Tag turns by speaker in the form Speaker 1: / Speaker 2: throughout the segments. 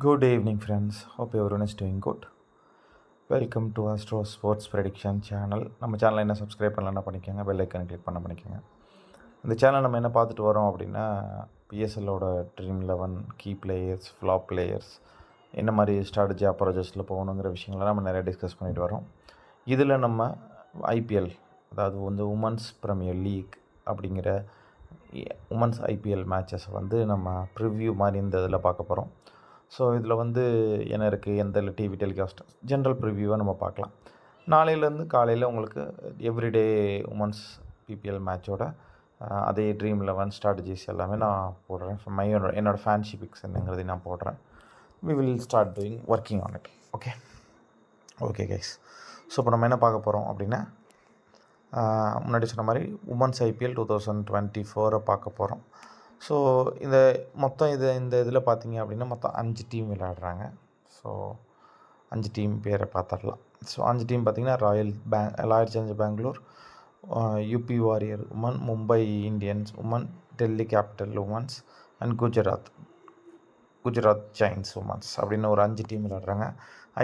Speaker 1: Good evening, friends. Hope everyone is doing good. Welcome to astro sports Prediction channel. நம்ம சேனலை என்ன subscribe பண்ணலன்னா பண்ணிக்கோங்க, பெல் ஐக்கனை கிளிக் பண்ணிக்கோங்க. இந்த சேனல் நம்ம என்ன பார்த்துட்டு வரோம் அப்படின்னா, பிஎஸ்எல்லோட dream 11 key players, flop players, என்ன மாதிரி ஸ்ட்ராட்டஜி அப்ரோச்சஸில் போகணுங்கிற விஷயங்களை நம்ம நிறைய டிஸ்கஸ் பண்ணிட்டு வரோம். இதில் நம்ம ஐபிஎல், அதாவது வந்து உமன்ஸ் ப்ரீமியர் லீக் அப்படிங்கிற உமன்ஸ் ஐபிஎல் மேட்சஸ் வந்து நம்ம ப்ரிவ்யூ மாதிரி இந்த இதில் பார்க்க போகிறோம். ஸோ இதில் வந்து என்ன இருக்குது, எந்த டிவி டெலிகாஸ்ட் ஜென்ரல் ப்ரிவியூவாக நம்ம பார்க்கலாம். நாளையிலேருந்து காலையில் உங்களுக்கு எவ்ரிடே உமன்ஸ் பிபிஎல் மேட்சோட அதே ட்ரீம் 11 ஸ்ட்ராட்டஜிஸ் எல்லாமே நான் போடுறேன். என்னோடய ஃபேன்ஷி பிக்ஸ் என்னங்கிறதையும் நான் போடுறேன். We will start doing working on it. Okay guys. So இப்போ நம்ம என்ன பார்க்க போகிறோம் அப்படின்னா, முன்னாடி சொன்ன மாதிரி உமன்ஸ் ஐபிஎல் 2024 பார்க்க போகிறோம். ஸோ இந்த இதில் பார்த்தீங்க அப்படின்னா மொத்தம் 5 டீம் விளையாடுறாங்க. ஸோ 5 டீம் பேரை பார்த்துடலாம். ஸோ 5 டீம் பார்த்திங்கன்னா Royal Challengers Bangalore, UP Warrior women, Mumbai Indians women, Delhi Capital womens and Gujarat Giants womens அப்படின்னு ஒரு 5 டீம் விளையாடுறாங்க.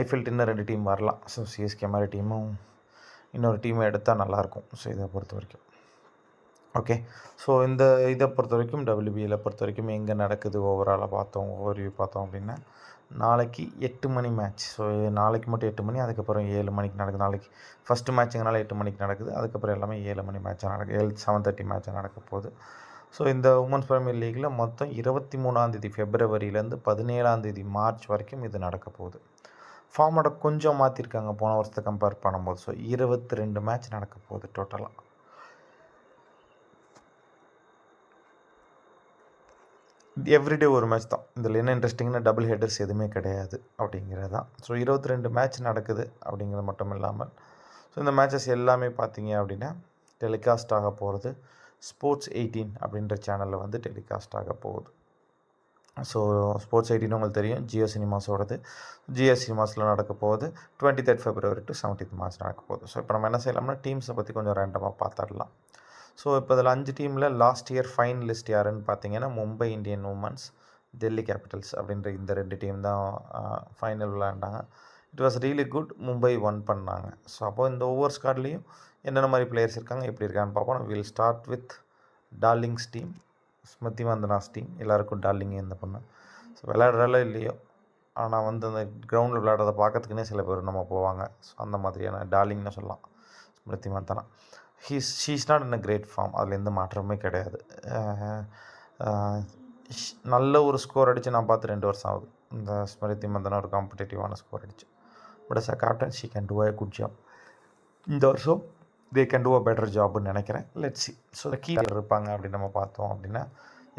Speaker 1: ஐஃபில்ட் இன்னும் 2 டீம் வரலாம். ஸோ சிஎஸ்கே மாதிரி டீமும் இன்னொரு டீமை எடுத்தால் நல்லாயிருக்கும். ஸோ இதை பொறுத்த வரைக்கும் ஓகே. ஸோ இதை பொறுத்த வரைக்கும் டபிள்யூபியில் பொறுத்த வரைக்கும் எங்கே நடக்குது ஓவராலாக ஓவர்வியூ பார்த்தோம் அப்படின்னா, நாளைக்கு 8 மணி மேட்ச். ஸோ நாளைக்கு மட்டும் 8 மணி, அதுக்கப்புறம் 7 மணிக்கு நடக்குது. நாளைக்கு ஃபஸ்ட்டு மேட்சுங்கனால 8 மணிக்கு நடக்குது. அதுக்கப்புறம் எல்லாமே 7 மணி மேட்சாக நடக்குது. 7:30 மேட்சாக நடக்க போகுது. ஸோ இந்த உமன்ஸ் ப்ரீமியர் லீக்கில் மொத்தம் 23 ஃபெப்ரவரியிலேருந்து 17 மார்ச் வரைக்கும் இது நடக்க போகுது. ஃபார்மோட கொஞ்சம் மாற்றிருக்காங்க போன வருஷத்தை கம்பேர் பண்ணும்போது. ஸோ 22 மேட்ச் நடக்க போகுது டோட்டலாக. எவ்ரிடே ஒரு மேட்ச் தான். இதில் என்ன இன்ட்ரெஸ்டிங்னா டபுள் ஹெட்டர்ஸ் எதுவுமே கிடையாது அப்படிங்கிறது தான். ஸோ 22 மேட்ச் நடக்குது அப்படிங்கிறது மட்டும் இல்லாமல், ஸோ இந்த மேட்சஸ் எல்லாமே பார்த்தீங்க அப்படின்னா டெலிகாஸ்ட் ஆக போகிறது ஸ்போர்ட்ஸ் 18 அப்படின்ற சேனலில் வந்து டெலிகாஸ்ட் ஆக போகுது. ஸோ ஸ்போர்ட்ஸ் 18 உங்களுக்கு தெரியும், ஜியோ சினிமாஸோடது. ஜியோ சினிமாஸில் நடக்க போகுது 23 ஃபெப்ரவரி டு 17 மார்ச் நடக்க போகுது. ஸோ இப்போ நம்ம என்ன செய்யலாம்னா, டீம்ஸை பற்றி கொஞ்சம் ரேண்டமாக பார்த்துடலாம். ஸோ இப்போ இதில் 5 டீமில் லாஸ்ட் இயர் ஃபைனலிஸ்ட் யாருன்னு பார்த்தீங்கன்னா, Mumbai Indian women's, Delhi capitals அப்படின்ற இந்த 2 டீம் தான் ஃபைனல் விளையாண்டாங்க. It was really good. Mumbai won பண்ணாங்க. ஸோ அப்போது இந்த ஒவ்வொரு ஸ்காட்லேயும் என்னென்ன மாதிரி பிளேயர்ஸ் இருக்காங்க, எப்படி இருக்கான்னு பார்ப்போம். Will start with darlings team, Smriti Mandhana's team. எல்லாருக்கும் டார்லிங் இந்த பொண்ணு. ஸோ விளையாடுறாலோ இல்லையோ, ஆனால் வந்து அந்த கிரவுண்டில் விளையாடுறத பார்க்கறதுக்குனே சில பேர் நம்ம போவாங்க. ஸோ அந்த மாதிரியான டார்லிங்னு சொல்லலாம் Smriti Mandhana. She's not in a great form, அதில் எந்த மாற்றமே கிடையாது. நல்ல ஒரு ஸ்கோர் அடித்து நான் பார்த்து 2 வருஷம் ஆகுது. இந்த ஸ்மிருதி மந்தனா ஒரு காம்படிட்டிவான ஸ்கோர் அடிச்சு. But as a captain she can do a good job. இந்த வருஷம் they can do a better ஜாப்னு நினைக்கிறேன். Let's C. ஸோ கீ இருப்பாங்க அப்படின்னு நம்ம பார்த்தோம் அப்படின்னா,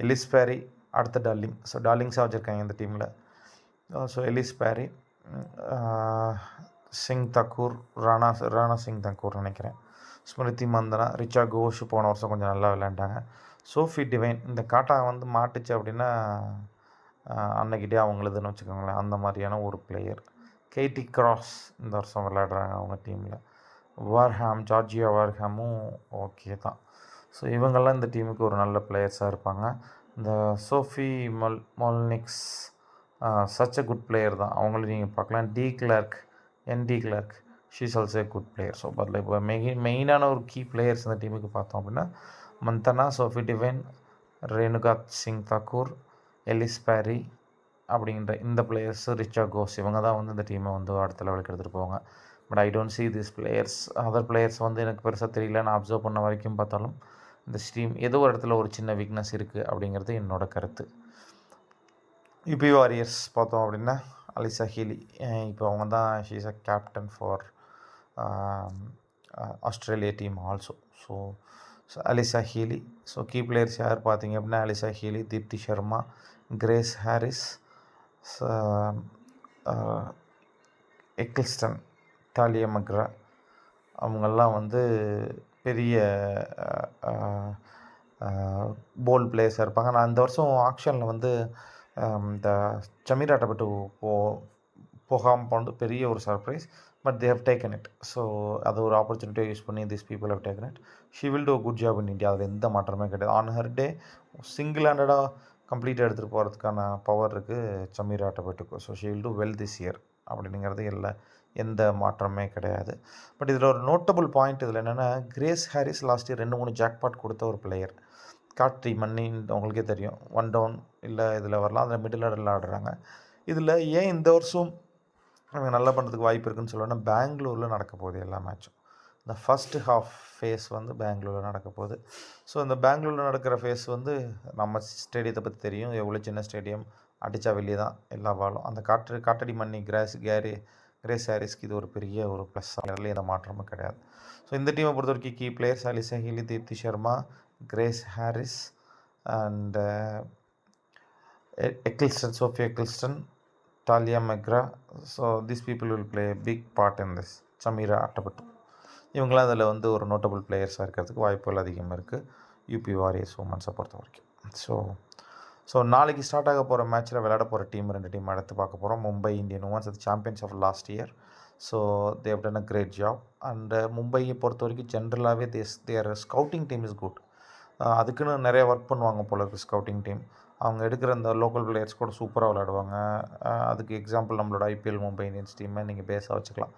Speaker 1: எலிஸ் பேரி அடுத்த டார்லிங். ஸோ டார்லிங்ஸாக வச்சுருக்காங்க இந்த டீமில். ஸோ எலிஸ் பேரி, சிங் தக்கூர், ராணா சிங் தக்கூர் நினைக்கிறேன். ஸ்மிருதி மந்தனா, ரிச்சா கோஷ் போன வருஷம் கொஞ்சம் நல்லா விளையாண்டாங்க. சோஃபி டிவைன், இந்த காட்டா வந்து மாட்டுச்சு அப்படின்னா அன்னைக்கிட்டே அவங்களுதுன்னு வச்சுக்கோங்களேன், அந்த மாதிரியான ஒரு பிளேயர். கேட்டி கிராஸ் இந்த வருஷம் விளையாடுறாங்க அவங்க டீமில். ஜார்ஜியா வார்ஹாமும் ஓகே தான். ஸோ இவங்கெல்லாம் இந்த டீமுக்கு ஒரு நல்ல பிளேயர்ஸாக இருப்பாங்க. இந்த Sophie Molineux such a good player தான். அவங்களும் நீங்கள் பார்க்கலாம். De Klerk she's also a good player. So but இப்போ மெயினான ஒரு கீ பிளேயர்ஸ் இந்த டீமுக்கு பார்த்தோம் அப்படின்னா, Mandhana, Sophie Devine, Renuka Singh Thakur, Ellyse Perry அப்படிங்கிற இந்த பிளேயர்ஸ், ரிச்சா கோஸ், இவங்க தான் வந்து இந்த டீமை வந்து அடுத்த லெவலுக்கு எடுத்துகிட்டு போவாங்க. But I don't see this players. Other players வந்து எனக்கு பெருசாக தெரியல. நான் அப்சர்வ் பண்ண வரைக்கும் பார்த்தாலும் இந்த டீம் ஏதோ ஒரு இடத்துல ஒரு சின்ன வீக்னஸ் இருக்குது அப்படிங்கிறது என்னோடய கருத்து. யூபி வாரியர்ஸ் பார்த்தோம் அப்படின்னா, அலிசா ஹீலி, இப்போ அவங்க தான் she's a captain for Australia team also. So Alyssa Healy. So key players யார் பார்த்தீங்க அப்படின்னா, Alyssa Healy, Deepti Sharma, Grace Harris, Ecclestone, Tahlia McGrath, அவங்கெல்லாம் வந்து பெரிய போல்ட் பிளேயர்ஸாக இருப்பாங்க. நான் இந்த வருஷம் ஆக்ஷனில் வந்து இந்த சமீராட்டை பட்டு போகாமல் போனது பெரிய ஒரு surprise. But they have taken it. So அது ஒரு ஆப்பர்ச்சுனிட்டியை யூஸ் பண்ணி this people have taken it. She will do good job in India. அதில் எந்த மாற்றமே கிடையாது. ஆன் ஹர் டே சிங்கிள் ஹேண்டடாக கம்ப்ளீட்டாக எடுத்துகிட்டு போகிறதுக்கான பவர் இருக்குது சமீரா அட்டபட்டுக்கு. So she will do well this year அப்படிங்கிறது எந்த மாற்றமே கிடையாது. பட் இதில் ஒரு நோட்டபுள் பாயிண்ட் இதில் என்னென்னா, Grace Harris last year 2-3 jackpot கொடுத்த ஒரு பிளேயர். காட்ரி மண்ணின்னு உங்களுக்கே தெரியும், 1 டவுன் இல்லை இதில் வரலாம், அதில் மிடில் ஆர்டரில் ஆடுறாங்க. இதில் ஏன் இந்த வருஷம் அவங்க நல்லா பண்ணுறதுக்கு வாய்ப்பு இருக்குதுன்னு சொல்லணும்னா, பெங்களூரில் நடக்க போகுது எல்லா மேட்சும். இந்த ஃபஸ்ட்டு ஹாஃப் ஃபேஸ் வந்து பெங்களூரில் நடக்க போகுது. ஸோ இந்த பெங்களூரில் நடக்கிற ஃபேஸ் வந்து நம்ம ஸ்டேடியத்தை பற்றி தெரியும், எவ்வளோ சின்ன ஸ்டேடியம், அடித்தா வெளியே தான் எல்லா பாலும். அந்த காட்டடி மண்ணி கிரேஸ் ஹாரிஸ்க்கு இது ஒரு பெரிய ஒரு ப்ளஸ், அதில் எந்த மாற்றமும் கிடையாது. ஸோ இந்த டீமை பொறுத்த வரைக்கும் key players Alyssa Healy, Deepti Sharma, Grace Harris and Ecclestone, Sophia Ecclestone, Tahlia McGrath. So these people will play big part in this. Sameera Athapaththu இவங்களாம் அதில் வந்து ஒரு நோட்டபுள் பிளேயர்ஸாக இருக்கிறதுக்கு வாய்ப்புகள் அதிகமாக இருக்குது யூபி வாரியர்ஸ் உமன்ஸை பொறுத்த வரைக்கும். ஸோ நாளைக்கு ஸ்டார்ட் ஆக போகிற மேட்ச்சில் விளையாட போகிற டீம் 2 டீம் எடுத்து பார்க்க போகிறோம். மும்பை இந்தியன் உமன்ஸ், அது champions of last year. So they have done a great job. And மும்பையை பொறுத்த வரைக்கும் ஜென்ரலாகவே their scouting team is good. அதுக்குன்னு நிறைய ஒர்க் பண்ணுவாங்க போல இருக்குது ஸ்கவுட்டிங் டீம். அவங்க எடுக்கிற அந்த லோக்கல் பிளேயர்ஸ் கூட சூப்பராக விளையாடுவாங்க. அதுக்கு எக்ஸாம்பிள் நம்மளோட ஐபிஎல் மும்பை இந்தியன்ஸ் டீமை நீங்கள் பேஸாக வச்சுக்கலாம்.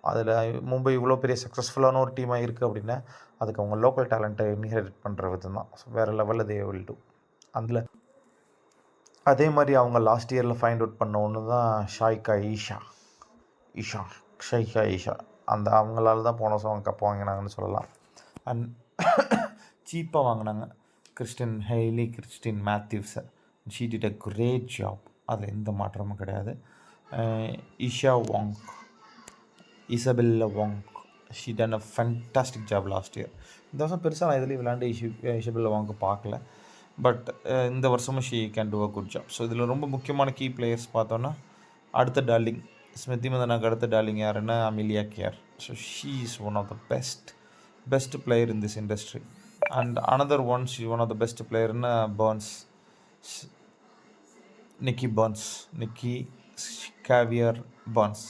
Speaker 1: அதில் மும்பை இவ்வளோ பெரிய சக்ஸஸ்ஃபுல்லான ஒரு டீமாக இருக்குது அப்படின்னா அதுக்கு அவங்க லோக்கல் டேலண்ட்டை இன்ஹெரிட் பண்ணுற விதம் தான். ஸோ வேறு லெவலில் தே வில் டூ. அதில் அதே மாதிரி அவங்க லாஸ்ட் இயரில் ஃபைண்ட் அவுட் பண்ண ஒன்று தான் ஷைகா ஈஷா. அவங்களால தான் போன வருஷம் அவங்க கப் வாங்கினாங்கன்னு சொல்லலாம். அண்ட் சீப்பாக வாங்கினாங்க கிறிஸ்டின் மேத்யூஸை. She did a great job, அதில் எந்த மாற்றமும் கிடையாது. Isabella Wong, she done a fantastic job last year. இந்த வருஷம் பெருசாக நான் இதுலேயும் விளையாண்டு இசபெல்லா வாங்க பார்க்கல, பட் இந்த வருஷமும் she can do a good job. So இதில் ரொம்ப முக்கியமான கீ பிளேயர்ஸ் பார்த்தோன்னா, அடுத்த டார்லிங் ஸ்மிருதி மந்தனாக்கு அடுத்த டார்லிங் யாருன்னா Amelia Kerr. So she is one of the best player in this industry. And another one she one of the best பிளேயர்னா Nicky Sciver Burns.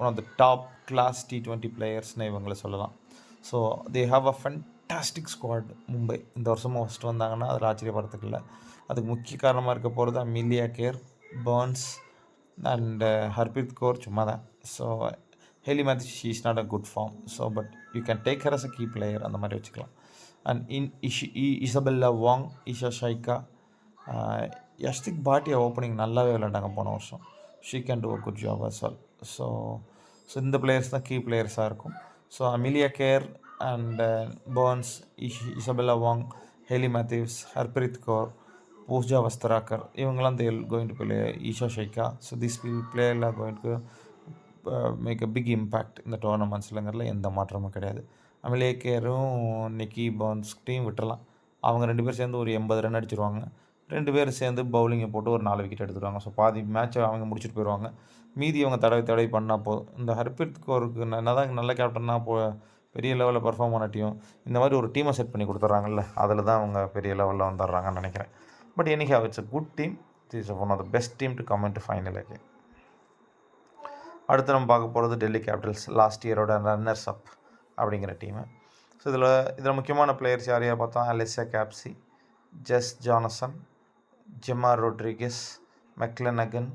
Speaker 1: One of the top class T20 பிளேயர்ஸ்னு இவங்களை சொல்லலாம். So they have a fantastic squad. Mumbai இந்த வருஷமும் first வந்தாங்கன்னா அதில் ஆச்சரியப்படுறதுக்கு இல்லை. அதுக்கு முக்கிய காரணமாக இருக்க போகிறது Amelia Kerr, Burns and Harpreet Kaur சும்மா தான். So Hayley Matthews she is not a good form. So but you can take her as a key player, அந்த மாதிரி வச்சுக்கலாம். And Isabella Wong, Isha Saika, Yastika Bhatia opening நல்லாவே விளையாண்டாங்க போன வருஷம். She can do a good job as well. So இந்த players தான் key பிளேயர்ஸாக இருக்கும். So Amelia Kerr and Burns, Isabella Wong, Hayley Matthews, Harpreet Kaur, Pooja Vastrakar, இவங்கெல்லாம் they'll going to play, Isha Saika. So this player are going to make a big impact இந்த டோர்னமெண்ட்ஸ்லங்கிறதுல எந்த மாற்றமும் கிடையாது. அமிலியா கேரும் நிக்கி பர்ன்ஸ்கிட்டையும் விட்டுறலாம். அவங்க 2 பேர் சேர்ந்து ஒரு 80 ரன் அடிச்சிருவாங்க. 2 பேர் சேர்ந்து பவுலிங்கை போட்டு ஒரு 4 விக்கெட் எடுத்துருவாங்க. ஸோ பாதி மேட்ச்சை அவங்க முடிச்சுட்டு போயிடுவாங்க. மீதி அவங்க தடவை பண்ணால் போதும். இந்த ஹர்ப்ரீத் கௌருக்கு தான் நல்ல கேப்டனாக பெரிய லெவலில் பர்ஃபார்ம் பண்ணட்டியும் இந்த மாதிரி ஒரு டீமை செட் பண்ணி கொடுத்துட்றாங்கல்ல, அதில் தான் அவங்க பெரிய லெவலில் வந்துடுறாங்கன்னு நினைக்கிறேன். But anyhow it's a good team. It is one of the best team to come in to final again. அடுத்து நம்ம பார்க்க போகிறது டெல்லி கேபிட்டல்ஸ், லாஸ்ட் இயரோட ரன்னர்ஸ் அப் அப்படிங்கிற டீமு. ஸோ இதில் முக்கியமான பிளேயர்ஸ் யார் பார்த்தோம், Alice Capsey, Jess Jonassen, Jemimah Rodrigues, Meg Lanning.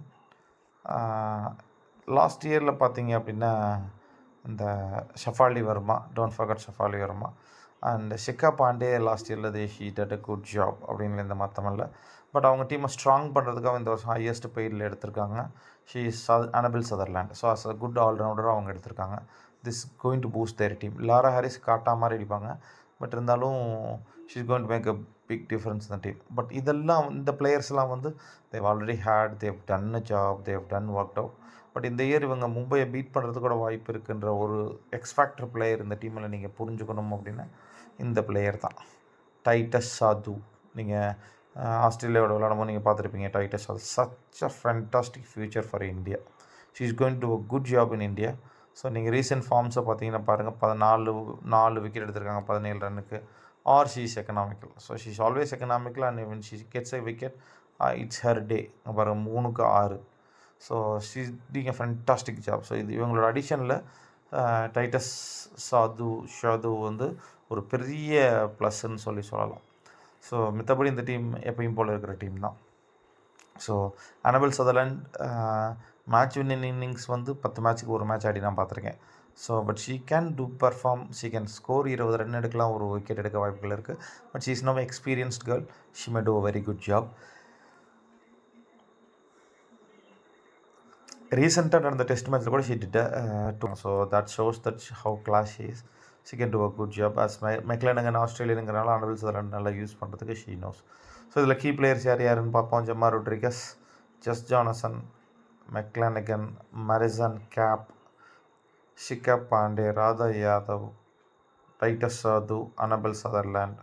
Speaker 1: Last இயரில் பார்த்தீங்க அப்படின்னா இந்த Shafali Verma, don't forget Shafali Verma and Shikha Pandey last இயரில் she did a good job அப்படின்னு எந்த மாற்றம் இல்லை. பட் அவங்க டீமை ஸ்ட்ராங் பண்ணுறதுக்காக இந்த வருஷம் ஹையஸ்ட் பெய்டில் எடுத்திருக்காங்க. She is Annabel Sutherland. So as a good ஆல்ரவுண்டராக அவங்க எடுத்திருக்காங்க. This going to boost their team. Laura Harris காட்டா மாதிரி அடிப்பாங்க, பட் இருந்தாலும் she is going to make a big difference இந்த டீம். பட் இந்த பிளேயர்ஸ்லாம் வந்து they've already they've done a job, they've done work out. But இந்த இயர் இவங்க மும்பையை பீட் பண்ணுறதுக்கு கூட வாய்ப்பு இருக்குன்ற ஒரு எக்ஸ்ஃபேக்டர் பிளேயர் இந்த டீமில் நீங்கள் புரிஞ்சுக்கணும் அப்படின்னா இந்த பிளேயர் தான், டைட்டஸ் சாது. நீங்கள் ஆஸ்திரேலியாவோட விளையாடும்போது நீங்கள் பார்த்துருப்பீங்க டைட்டஸ் சாது. Such a fantastic future for India. She is going to a good job in India. So நீங்கள் ரீசெண்ட் ஃபார்ம்ஸை பார்த்தீங்கன்னா பாருங்கள், 4 விக்கெட் எடுத்திருக்காங்க 17 ரன்னுக்கு. Or she is economical. So she is always economical and when she gets a wicket it's her day. பாருங்கள் 3க்கு 6. So she is doing a fantastic job. So இவங்களோட அடிஷனில் Titus Shadu வந்து ஒரு பெரிய ப்ளஸ்ன்னு சொல்லலாம். ஸோ மித்தபடி இந்த டீம் எப்பயும் போல் இருக்கிற டீம் தான். So Annabel Sutherland match winning innings வந்து 10 மேட்ச்சுக்கு ஒரு மேட்ச் ஆடி நான் பார்த்துருக்கேன். So but she can do perform, she can score 20 run எடுக்கலாம், ஒரு விக்கெட் எடுக்க வாய்ப்புகள் இருக்குது. But she is no experienced girl, she may do a very good job. ரீசெண்டாக நடந்த டெஸ்ட் மேட்ச்சில் கூட she did so that shows that how class she is. She can do a good job. As மெக்லனகன் ஆஸ்திரேலியனுங்கிறனால Annabel Sutherland நல்லா use பண்ணுறதுக்கு she knows. So இதில் key players யாருன்னு பார்ப்போம். Jemimah Rodrigues, Jess Jonassen, Meg Lanning, Marizanne Kapp, Shikha Pandey, Radha Yadav, Titas Sadhu, Annabel Sutherland,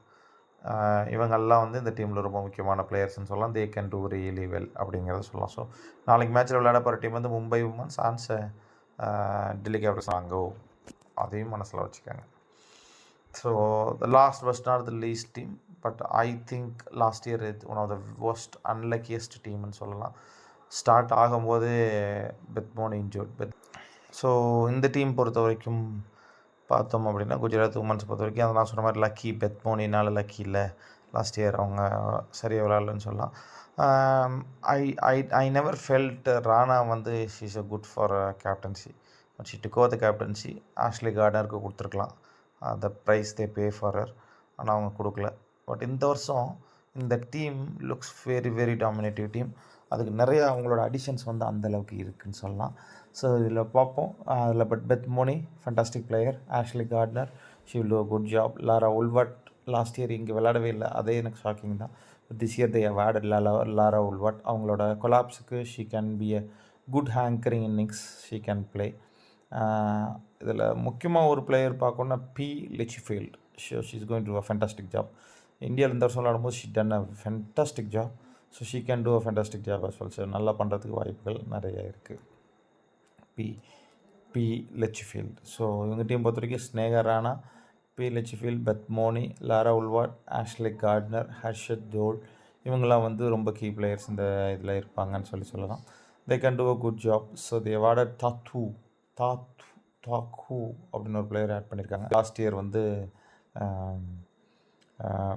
Speaker 1: இவங்கெல்லாம் வந்து இந்த டீமில் ரொம்ப முக்கியமான பிளேயர்ஸ்னு சொல்லலாம். They can do really well அப்படிங்கிறத சொல்லலாம். ஸோ நாளைக்கு மேட்ச்சில் விளையாட போகிற டீம் வந்து Mumbai women's and Delhi Capitals. அங்கே அதையும் மனசில் வச்சுக்கோங்க. So the last but not the least team, but I think last year இது one of the worst unluckiest டீம்னு சொல்லலாம். ஸ்டார்ட் ஆகும்போது பெத்மோனி இன்ஜூர்ட். ஸோ இந்த டீம் பொறுத்த வரைக்கும் பார்த்தோம் அப்படின்னா, குஜராத் உமன்ஸ் பொறுத்த வரைக்கும் அதை நான் சொன்ன மாதிரி லக்கி, பெத்மோனினால் லக்கி இல்லை, லாஸ்ட் இயர் அவங்க சரியாக விளையாடலன்னு சொல்லலாம். I I I never felt Rana வந்து she is a good for captaincy, but she took over the captaincy. Ashleigh கார்டனருக்கு கொடுத்துருக்கலாம் the price they pay for her, ஆனால் அவங்க கொடுக்கல. பட் இந்த வருஷம் இந்த team looks very very dominative team. அதுக்கு நிறைய அவங்களோட அடிஷன்ஸ் வந்து அந்தளவுக்கு இருக்குதுன்னு சொல்லலாம். ஸோ இதில் பார்ப்போம். அதில் but Beth Mooney fantastic player, Ashleigh Gardner she will do a good job. Laura Wolvaardt last year இங்கே விளையாடவே இல்லை, அதே எனக்கு ஷாக்கிங் தான். But this year they have added Laura Wolvaardt. அவங்களோட கொலாப்ஸுக்கு she can be a good anchoring innings, she can play. இதில் முக்கியமாக ஒரு பிளேயர் பார்க்கணுன்னா P Litchfield. She is going to a fantastic job. இந்தியாவில் இந்த வருஷம் விளையாடும்போது she done a fantastic job. So she can do a fantastic job as well. So நல்லா பண்ணுறதுக்கு வாய்ப்புகள் நிறைய இருக்குது. P Litchfield. ஸோ இவங்க டீம் பொறுத்த வரைக்கும் Sneha Rana, P Litchfield, Beth Mooney, Laura Wolvaardt, Ashleigh Gardner, Harshad Deol, இவங்கெல்லாம் வந்து ரொம்ப கீ பிளேயர்ஸ் இந்த இதில் இருப்பாங்கன்னு சொல்லலாம். They can do a good job. So they added Tahuhu அப்படின்னு ஒரு பிளேயர் ஆட் பண்ணியிருக்காங்க. லாஸ்ட் இயர் வந்து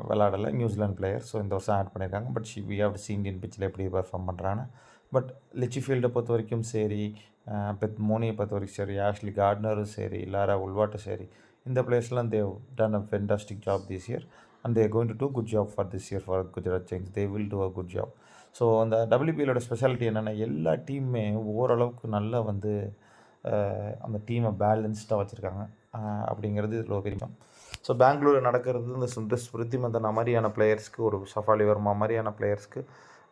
Speaker 1: விளையாடலை, நியூசிலாந்து பிளேயர். ஸோ இந்த வருஷம் ஆட் பண்ணியிருக்காங்க. But we have to see Indian பிச்சில் எப்படி பர்ஃபார்ம் பண்ணுறான்னு. பட் லிச்ஃபீல்டை பொறுத்த வரைக்கும் சரி, பெத்மோனியை பொறுத்த வரைக்கும் சரி, ஆஷ்லி கார்ட்னரும் சரி, லாரா உல்வாட்டும் சரி, இந்த பிளேயர்ஸ்லாம் they've done a fantastic job this year and they're going to do good job for this year for Gujarat Giants. They will do a good job. So அந்த WPLோட ஸ்பெஷாலிட்டி என்னென்னா, எல்லா டீமுமே ஓரளவுக்கு நல்லா வந்து அந்த டீமை பேலன்ஸ்டாக வச்சுருக்காங்க அப்படிங்கிறது இதில் ஒரு விஷயம். ஸோ பெங்களூரில் நடக்கிறது இந்த ஸ்மிருதி மந்தனா மாதிரியான பிளேயர்ஸ்க்கு, ஒரு சஃபாலி வர்மா மாதிரியான பிளேயர்ஸ்க்கு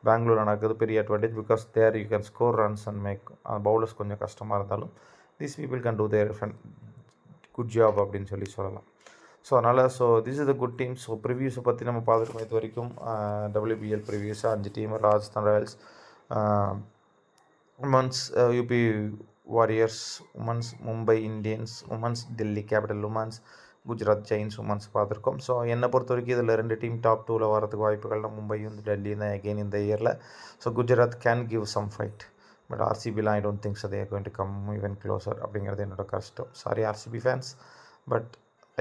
Speaker 1: பெங்களூர் நடக்கிறது பெரிய advantage. Because there you can score runs and make. Bowlers கொஞ்சம் கஷ்டமாக இருந்தாலும் these people can do their good job அப்படின்னு சொல்லலாம். ஸோ அதனால் this is the good team. So ப்ரிவியூஸை பற்றி நம்ம பார்த்துருக்கோம் இது வரைக்கும். WPL ப்ரிவியூஸாக 5 team: Rajasthan Royals, women's UP Warriors, women's Mumbai Indians, women's Delhi Capital women's, Gujarat Giants women's பார்த்துருக்கோம். ஸோ என்னை பொறுத்த வரைக்கும் இதில் 2 டீம் டாப் 2ல் வரதுக்கு வாய்ப்புகள் தான். மும்பையும் டெல்லியும் தான் அகெயின் இந்த இயரில். So Gujarat can give some fight, but RCBலாம் I don't think so they are going to come even closer அப்படிங்கிறது என்னோட கஷ்டம். Sorry RCB fans, but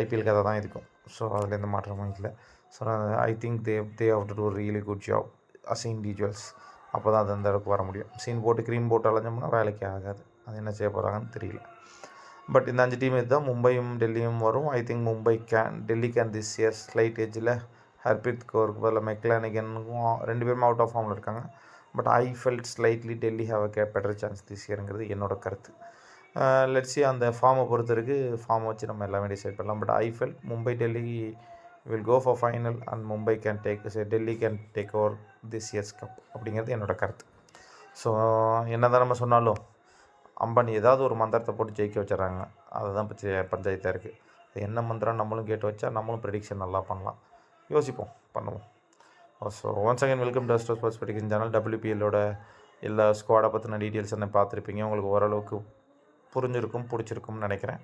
Speaker 1: IPL கதை தான் இருக்கும். ஸோ அதில் எந்த மாற்றமும் இல்லை. So I think they have to do really good job as individuals. அப்போ தான் அது அந்த அளவுக்கு வர முடியும். சீன் போட்டு க்ரீம் போட்டு அலைஞ்சோம்னா வேலைக்கு ஆகாது. அது என்ன செய்ய போகிறாங்கன்னு தெரியல. பட் இந்த 5 டீம் இதுதான். மும்பையும் டெல்லியும் வரும். I think Delhi can this year slight ஏஜில் ஹர்ப்ரீத் கௌருக்கு பதில் மெக்லானிகனுக்கும் 2 பேரும் அவுட் ஆஃப் ஃபார்மில் இருக்காங்க. But I felt slightly Delhi have a better chance this இயருங்கிறது என்னோட கருத்து. லெட்ஸி அந்த ஃபார்மை பொறுத்தருக்கு ஃபார்மை வச்சு நம்ம எல்லாமே டிசைட் பண்ணலாம். But I felt Mumbai Delhi will go for final and Mumbai Delhi can take over this year's cup அப்படிங்கிறது என்னோட கருத்து. ஸோ என்ன தான் நம்ம சொன்னாலும் அம்பானி ஏதாவது ஒரு மந்திரத்தை போட்டு ஜெயிக்க வச்சுறாங்க. அதுதான் பஞ்சாயத்தாக இருக்குது. என்ன மந்திரம் நம்மளும் கேட்டு வச்சா நம்மளும் ப்ரெடிக்ஷன் நல்லா பண்ணலாம். யோசிப்போம், பண்ணுவோம். So once again welcome to Astro Sports Prediction channel. WPLோட எல்லா ஸ்குவாடை பற்றின டீட்டெயில்ஸ் என்ன பார்த்துருப்பீங்க. உங்களுக்கு ஓரளவுக்கு புரிஞ்சிருக்கும், பிடிச்சிருக்கும்னு நினைக்கிறேன்.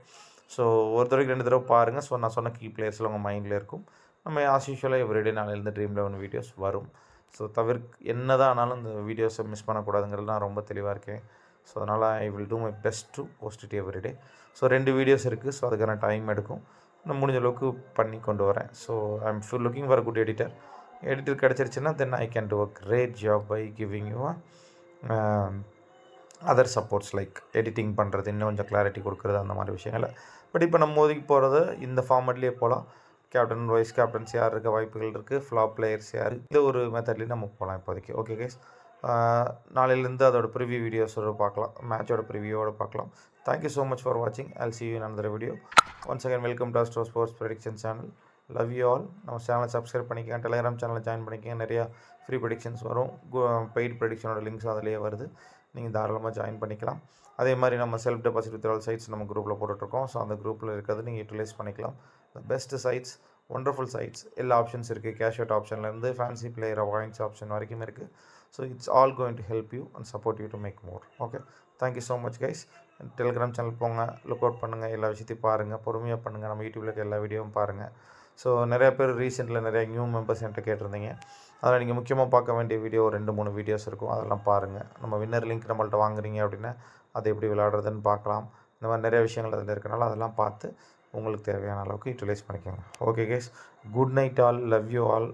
Speaker 1: ஸோ ஒரு தடவைக்கு 2 தடவை பாருங்கள். ஸோ நான் சொன்ன கீ பிளேயர்ஸில் உங்கள் மைண்டில் இருக்கும். நம்ம ஆஸ் யூஷுவலாக எவ்ரிடே நாளையிலேருந்து Dream 11 வீடியோஸ் வரும். ஸோ என்ன தான் ஆனாலும் இந்த வீடியோஸை மிஸ் பண்ணக்கூடாதுங்கிறது நான் ரொம்ப தெளிவாக இருக்கேன். ஸோ அதனால் I will do my best to post it everyday. So 2 videos இருக்குது. ஸோ அதுக்கான டைம் எடுக்கும். நான் முடிஞ்ச அளவுக்கு பண்ணி கொண்டு வரேன். So I am looking for a good editor. Editor கிடச்சிருச்சுன்னா then I can do a great job by giving you other supports like editing பண்ணுறது, இன்னும் கொஞ்சம் கிளாரிட்டி கொடுக்குறது, அந்த மாதிரி விஷயங்கள். பட் இப்போ நம்ம ஒதுக்கி போகிறது இந்த ஃபார்மெட்லேயே போகலாம். கேப்டன் வைஸ் கேப்டன்ஸ் யார் இருக்க வாய்ப்புகள் இருக்குது, ஃப்ளாப் பிளேயர்ஸ் யார், இந்த ஒரு மெத்தட்லேயும் நம்ம போகலாம் இப்போதைக்கு. ஓகே கைஸ், நாளையிலேருந்து அதோட ப்ரிவியூ வீடியோஸோடு பார்க்கலாம், மேட்சோட ப்ரிவியூவோடு பார்க்கலாம். தேங்க்யூ ஸோ மச் ஃபார் வாட்சிங். ஐல் see you in another video. Once again welcome to astro sports Prediction channel. Love you all. நம்ம சேனலை சப்ஸ்கிரைப் பண்ணிக்கங்க, டெலிகிராம் சேனலை ஜாயின் பண்ணிக்கங்க. நிறையா ஃப்ரீ ப்ரெடிக்ஷன்ஸ் வரும், பெய்ட் ப்ரெடிக்ஷனோட லிங்க்ஸ் அதிலேயே வருது, நீங்கள் தாராளமாக ஜாயின் பண்ணிக்கலாம். அதே மாதிரி நம்ம செல்ஃப் டெபாசிட் வித்ட்ரால் சைட்ஸ் நம்ம குரூப்பில் போட்டுட்ருக்கோம். ஸோ அந்த குரூப்பில் இருக்கிறது நீங்கள் யூட்டிலைஸ் பண்ணிக்கலாம். The best sites, wonderful sites, எல்லா ஆப்ஷன்ஸ் இருக்குது. கேஷ் அவுட் ஆப்ஷன்லேருந்து ஃபேன்சி பிளேயர் பாயிண்ட்ஸ் ஆப்ஷன் வரைக்கும் இருக்குது. So it's all going to help you and support you to make more. Okay, thank you so much guys. Telegram channel போங்க, look out பண்ணுங்கள், எல்லா விஷயத்தையும் பாருங்கள், பொறுமையாக பண்ணுங்கள். நம்ம யூடியூப்பில் இருக்க எல்லா வீடியோவும் பாருங்கள். ஸோ நிறையா பேர் ரீசெண்டில் நிறைய நியூ மெம்பர்ஸ் என்கிட்ட கேட்டிருந்தீங்க. அதில் நீங்கள் முக்கியமாக பார்க்க வேண்டிய வீடியோ 2-3 வீடியோஸ் இருக்கும், அதெல்லாம் பாருங்கள். நம்ம வின்னர் லிங்க் நம்மள்ட்ட வாங்குறீங்க அப்படின்னா அதை எப்படி விளையாடுறதுன்னு பார்க்கலாம். இந்த மாதிரி நிறைய விஷயங்கள் அதில் இருக்கனால அதெல்லாம் பார்த்து உங்களுக்கு தேவையான அளவுக்கு யூட்டிலைஸ் பண்ணிக்கோங்க. Okay guys, good night all, love you all.